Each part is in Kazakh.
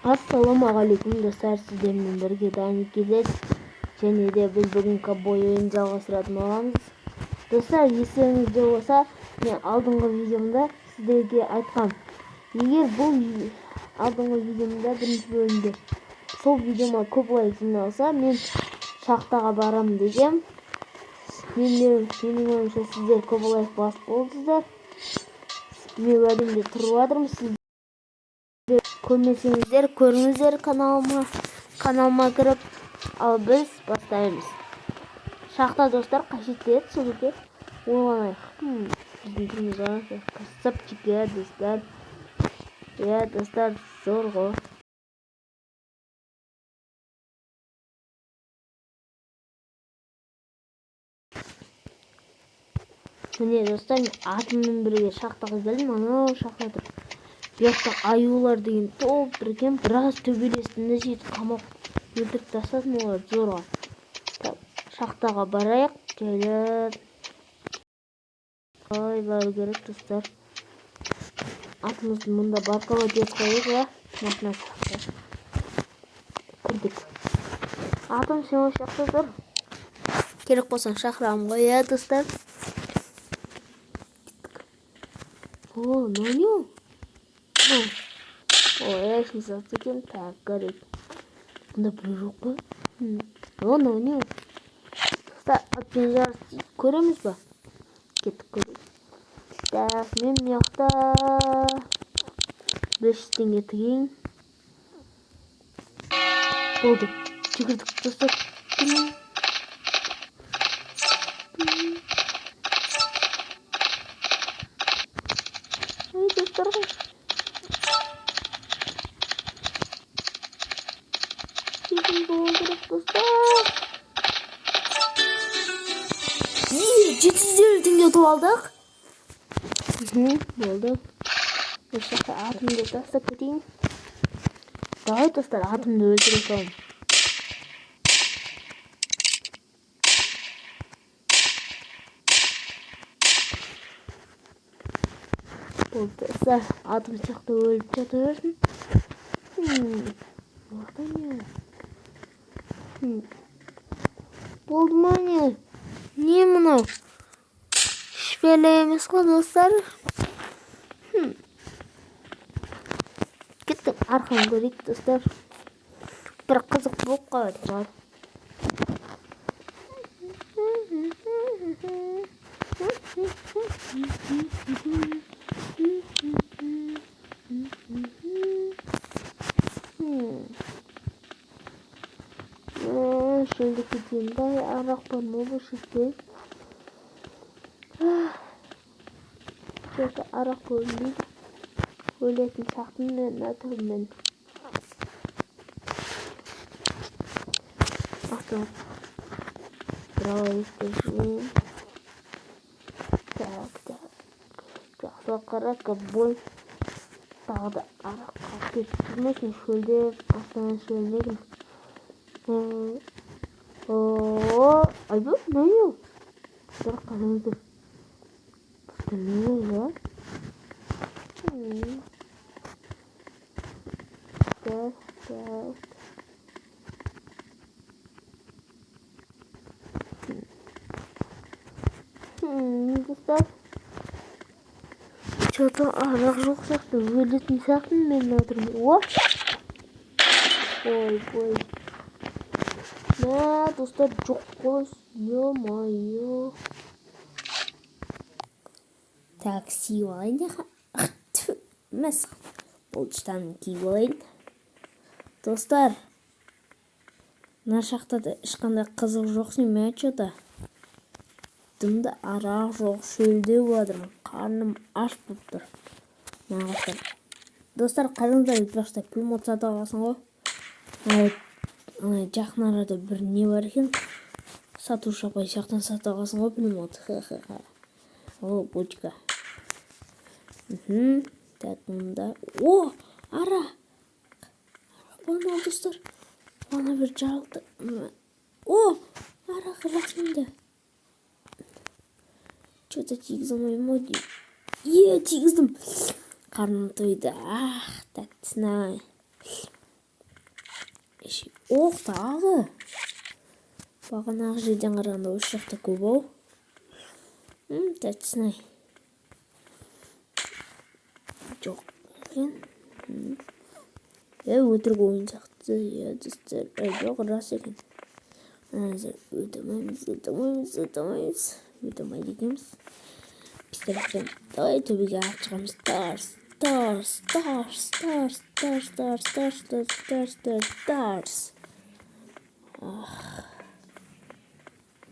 Assalamu алейкум достар, сіздермен бірге Дани келеді және де біз бүгін ковбой ойынын жалғастыратын боламыз. Достар, естеріңізде болса, мен алдыңғы видеомда сіздерге айтқам. Егер бұл алдыңғы видеомда бірінші бөлімде сол видеома көп лайк жиналса, мен шахтаға барамын дегем. Менің ойымша сіздер көп лайк басып болдыңыздар. Мен уәдемде тұрып жатырмын. Көрмесеңіздер, көріңіздер каналыма кіріп, ал біз бастаймыз. Шахта достар қажет еді, сол жерде ойланайық. Біздің тұрмызға красавчик, достар. Достар, зор ғой. Міне достар, атыммен бірге шахтаға келдім. Анау шахта тұр. Бұяқта аюлар деген толып тұр екен. Біраз төбелестім, сөйтіп қамап өлтіріп тастадым олар зорға. Шахтаға барайық. Жайлап байлау керек достар. Атымызды мұнда баркалап етіп қойып, машина шахта. Кірдік. Атым сен осы жақта тұр. Керек болсаң шақырамын ғой, достар. О, мынау. Ой, не затыкем, так, горит. Да прыжок. О, не. От меня көреміз ба? Кеттік көрейік. Так, мен мияқта 500 теңге тігейін. Болды. Жүгірдік достар. Ай, достар ғой. $750 ұтып алдық. Болды. Осы атымды тастап кетейін. Давай достар, атымды өлтіре салым. Болды достар, атым сияқты өліп жата берсін. Болды ма не? Не мынау? Шпеле емес қой достар. Кеттің арқаны көрейік достар. Бір қызық болып қалады бар. Şöyle gideyim. Daha araklarımı bu şekilde. Şöyle araklarımı öylesin sahtımdan atarım ben. Bakalım. Bravo istedim. Tak. Жақсылыққара ковбой. Тағы да араққа кетіп жүрмесін. Шөлдеп, астынан шөлмегін. Айбу, мынау. Бір қараңыздар. Бұстырмай ба? Так. Достар. Что-то арақ жоқ сияқты, өлетін сияқты мен отырмын. Ой. Да, достар, жоқ қой. Ё-моё. Такси алайын. Мәс. Бұл штанын киіп алайын. Достар, мына шахтада ешқандай қызық жоқ неме что-то. Дымда арақ жоқ, шөлдеп жатырмын. Қарным аш болып тұр. Достар, қараңыздар, итбақшта пулемет сатып аласың ғой. Жақын арада бір не бар екен. Сатушы апай жақтан сатып аласың ғой пулемет. О, бочка. Так, мұнда. О, ара. Бана, достар. Бана бір жарылды. О, ара қырақсында. Что-то тигізім оймады. Тигіздім. Қарным тойды. Так, знай. Ох, тағы. Бағанағы жерден қарағанда осы жақта көп ау. Тәттісін ай. Жоқ екен. Өтірік ойын сияқты. Достар, жоқ, рас екен. Өтемейміз. Өтемейді екенбіз. Пистолетпен давай төбеге алып шығамыз. Тарс.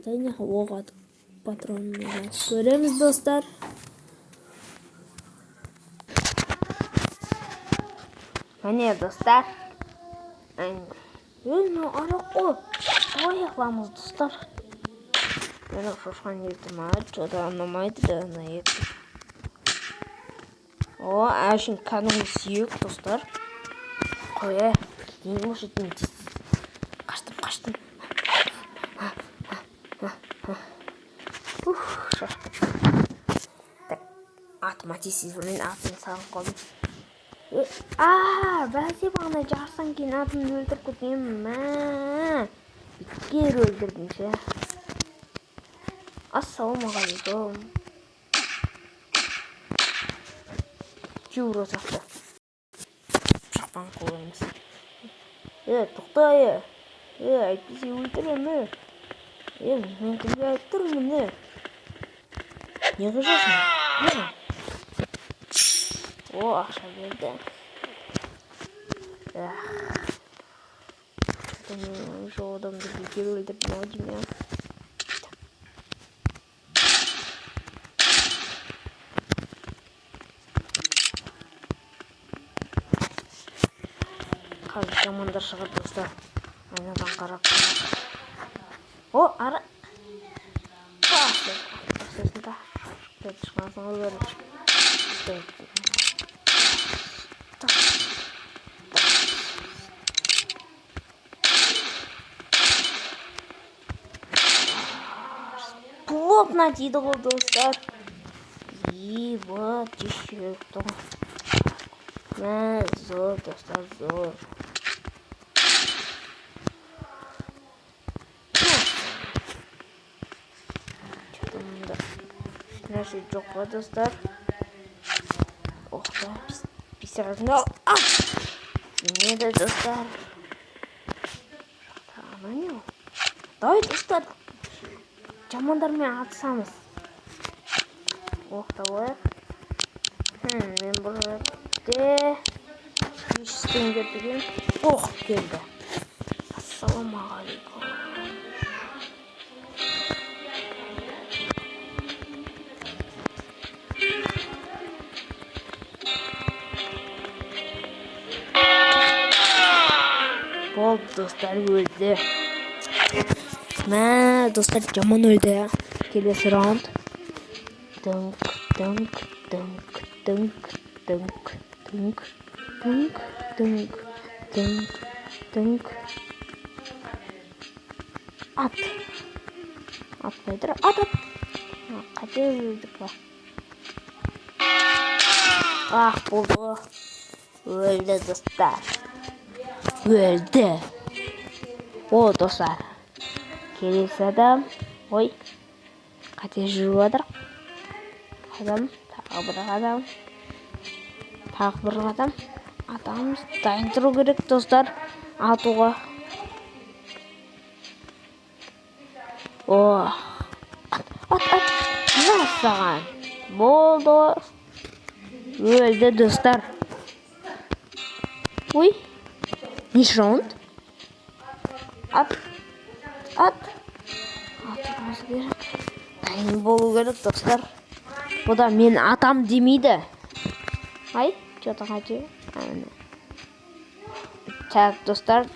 Дайны оқ атып патронын көреміз, достар. Міне, достар. Арақ қой. Давай аяқламыз, достар. Мен шошқан ертім что-то ұнамайды да, ана ертім. Әшін кәдімгі сүйек, достар. Қой, кейін мұшытын тез. Қаштым. Шошқан. Так, атыма тезсіз мен атын сағын қойдым. Бәлсе бағына жарсан кейін атымды өлтіріп кетемін. Бекер өлтірдім ше. Ассалаумағалейкум. Жүр осақты. Шақпан қойымыз. Тоқта, әйтпесе өлтіремін. Мен кімге айтып тұрмын, не қыжасың? Ақша берді. Мен жоқ адамды бекер өлтірдім ау деймін. Қазір жамандар шығыр, достар. Айнадан қарап. Ара. Сесінде. Шыққансың өліріш. Плотно дейді ғой, достар. Вот еще кто. Зор, достар, зор. Что-то мында нәрсе жоқ па, достар? Оқта, писарнал. Не да, достар. Ана не ол? Давай, достар. Жамандармен атысамыз. Оқта қояқ. Мен бұл жерде 500 теңге деген оқ келді. Ассалаумағалейкум. Болды, достар, өлді. Достар, жаман өлді. Келесі раунд. Дынк. Атпайдыр. Қате өлдік ба. Болды. Өлді, достар. Өлді. Достар. Келесі адам. Қате жүріп адыр. Адам. Тағы бір адам. Атамыз дайын тұру керек, достар. Атуға. Насаған. Болды. Өлді, достар. Неше раунд? Атуымыз керек. Дайын болу керек, достар. Бұда мен атам демейді. Что-то хочу. Так, достар.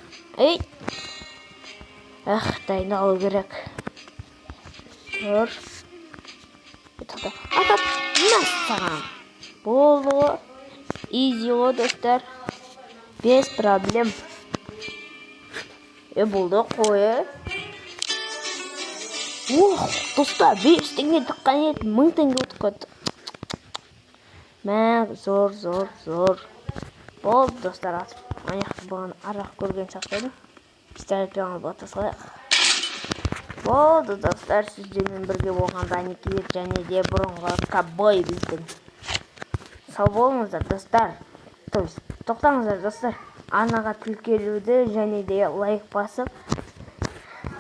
Дайындалу керек. Тұр. Насаған. Болды. Изи ғой, достар. Без проблем. Болды, қойы. Достар, 5 теңге тұққан еді, 1000 теңге ұтып көтті. Зор. Болды, достар, атып. Аяқты бұған арақ көрген сақтадым. пистолетпен алып ата салайық. Болды достар, сіздермен бірге болған Даникер және де бұрынғы ковбой біздің. Сау болыңыздар достар. Тоқтаңыздар достар. Арнаға тіркелуді және де лайк басып,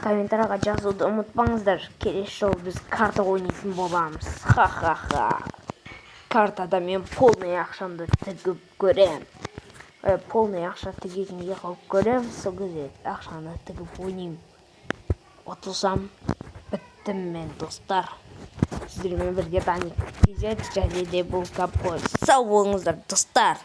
комментарийға жазуды ұмытпаңыздар. Келесі жолы біз карта ойнайтын боламыз. Ха-ха-ха. Картада мен полный ақшамды тігіп көрем. Полный ақша тігетінге қалып көрем. Сол кезде ақшаны тігіп ойнайым. Ұтылсам біттім мен достар. Сіздермен бірге Даникер және де бұл ковбой. Сау болыңыздар достар.